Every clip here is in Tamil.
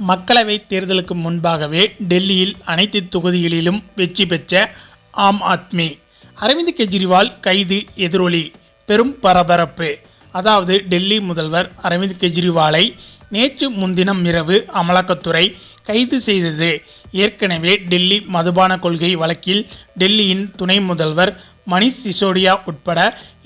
மக்களவைத் தேர்தலுக்கு முன்பாகவே டெல்லியில் அனைத்து தொகுதிகளிலும் வெற்றி பெற்ற ஆம் ஆத்மி. அரவிந்த் கெஜ்ரிவால் கைது எதிரொலி பெரும் பரபரப்பு. அதாவது டெல்லி முதல்வர் அரவிந்த் கெஜ்ரிவாலை நேற்று முன்தினம் இரவு அமலாக்கத்துறை கைது செய்தது. ஏற்கனவே டெல்லி மதுபான கொள்கை வழக்கில் டெல்லியின் துணை முதல்வர் மணிஷ் சிசோடியா உட்பட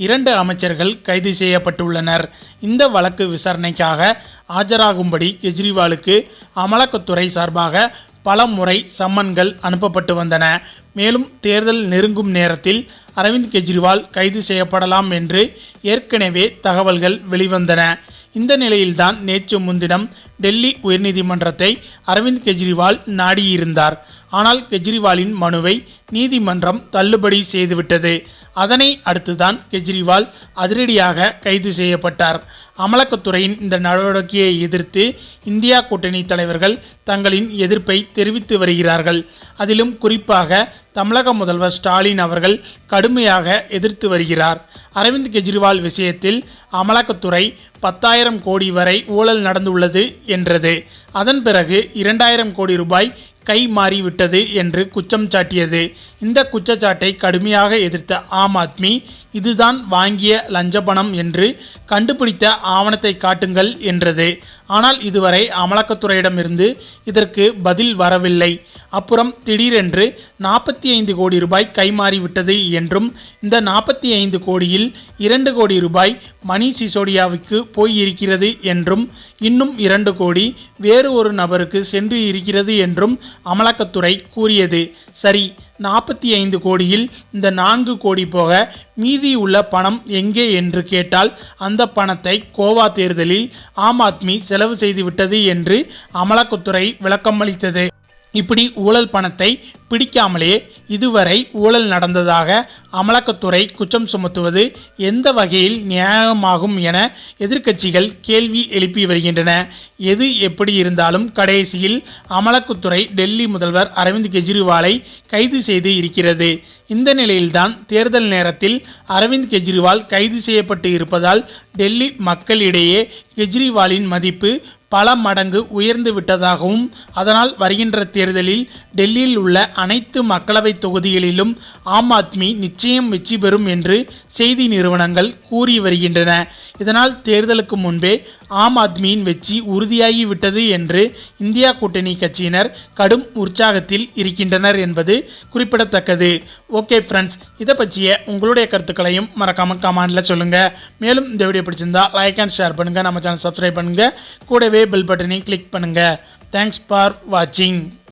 2 அமைச்சர்கள் கைது செய்யப்பட்டுள்ளனர். இந்த வழக்கு விசாரணைக்காக ஆஜராகும்படி கெஜ்ரிவாலுக்கு அமலாக்கத்துறை சார்பாக பல முறை சம்மன்கள் அனுப்பப்பட்டு வந்தன. மேலும் தேர்தல் நெருங்கும் நேரத்தில் அரவிந்த் கெஜ்ரிவால் கைது செய்யப்படலாம் என்று ஏற்கனவே தகவல்கள் வெளிவந்தன. இந்த நிலையில்தான் நேற்று முன்தினம் டெல்லி உயர்நீதிமன்றத்தை அரவிந்த் கெஜ்ரிவால் நாடியிருந்தார். ஆனால் கெஜ்ரிவாலின் மனுவை நீதிமன்றம் தள்ளுபடி செய்துவிட்டது. அதனை அடுத்துதான் கெஜ்ரிவால் அதிரடியாக கைது செய்யப்பட்டார். அமலாக்கத்துறையின் இந்த நடவடிக்கையை எதிர்த்து இந்தியா கூட்டணி தலைவர்கள் தங்களின் எதிர்ப்பை தெரிவித்து வருகிறார்கள். அதிலும் குறிப்பாக தமிழக முதல்வர் ஸ்டாலின் அவர்கள் கடுமையாக எதிர்த்து வருகிறார். அரவிந்த் கெஜ்ரிவால் விஷயத்தில் அமலாக்கத்துறை 10,000 கோடி வரை ஊழல் நடந்துள்ளது என்றது. அதன் பிறகு 2,000 கோடி ரூபாய் கை மாறிவிட்டது என்று குற்றம் சாட்டியது. இந்த குற்றச்சாட்டை கடுமையாக எதிர்த்த ஆம் ஆத்மி, இதுதான் வாங்கிய லஞ்ச பணம் என்று கண்டுபிடித்த ஆவணத்தை காட்டுங்கள் என்றது. ஆனால் இதுவரை அமலாக்கத்துறையிடமிருந்து இதற்கு பதில் வரவில்லை. அப்புறம் திடீரென்று 45 கோடி ரூபாய் கைமாறிவிட்டது என்றும், இந்த 45 கோடியில் 2 கோடி ரூபாய் மணிஷ் சிசோடியாவுக்கு போய் இருக்கிறது என்றும், இன்னும் 2 கோடி வேறு ஒரு நபருக்கு சென்று இருக்கிறது என்றும் அமலாக்கத்துறை கூறியது. சரி, 45 கோடியில் இந்த 4 கோடி போக மீதி உள்ள பணம் எங்கே என்று கேட்டால், அந்த பணத்தை கோவா தேர்தலில் ஆம் ஆத்மி செலவு செய்துவிட்டது என்று அமலாக்கத்துறை விளக்கமளித்தது. இப்படி ஊழல் பணத்தை பிடிக்காமலே இதுவரை ஊழல் நடந்ததாக அமலாக்கத்துறை குற்றம் சுமத்துவது எந்த வகையில் நியாயமாகும் என எதிர்க்கட்சிகள் கேள்வி எழுப்பி வருகின்றன. எது எப்படி இருந்தாலும் கடைசியில் அமலாக்கத்துறை டெல்லி முதல்வர் அரவிந்த் கெஜ்ரிவாலை கைது செய்து இருக்கிறது. இந்த நிலையில்தான் தேர்தல் நேரத்தில் அரவிந்த் கெஜ்ரிவால் கைது செய்யப்பட்டு இருப்பதால் டெல்லி மக்களிடையே கெஜ்ரிவாலின் மதிப்பு பல மடங்கு உயர்ந்து விட்டதாகவும், அதனால் வருகின்ற தேர்தலில் டெல்லியில் உள்ள அனைத்து மக்களவை தொகுதிகளிலும் ஆம் ஆத்மி நிச்சயம் வெற்றி பெறும் என்று செய்தி நிறுவனங்கள் கூறி வருகின்றன. இதனால் தேர்தலுக்கு முன்பே ஆம் ஆத்மியின் வெற்றி உறுதியாகிவிட்டது என்று இந்தியா கூட்டணி கட்சியினர் கடும் உற்சாகத்தில் இருக்கின்றனர் என்பது குறிப்பிடத்தக்கது. ஓகே ஃப்ரெண்ட்ஸ், இதை பற்றிய உங்களுடைய கருத்துக்களையும் மறக்காம கமெண்ட்ல சொல்லுங்க. மேலும் இந்த வீடியோ பிடிச்சிருந்தா லைக் அண்ட் ஷேர் பண்ணுங்க, நம்ம சேனல் சப்ஸ்கிரைப் பண்ணுங்க, கூடவே பெல் பட்டனை கிளிக் பண்ணுங்க. தேங்க்ஸ் ஃபார் வாட்சிங்.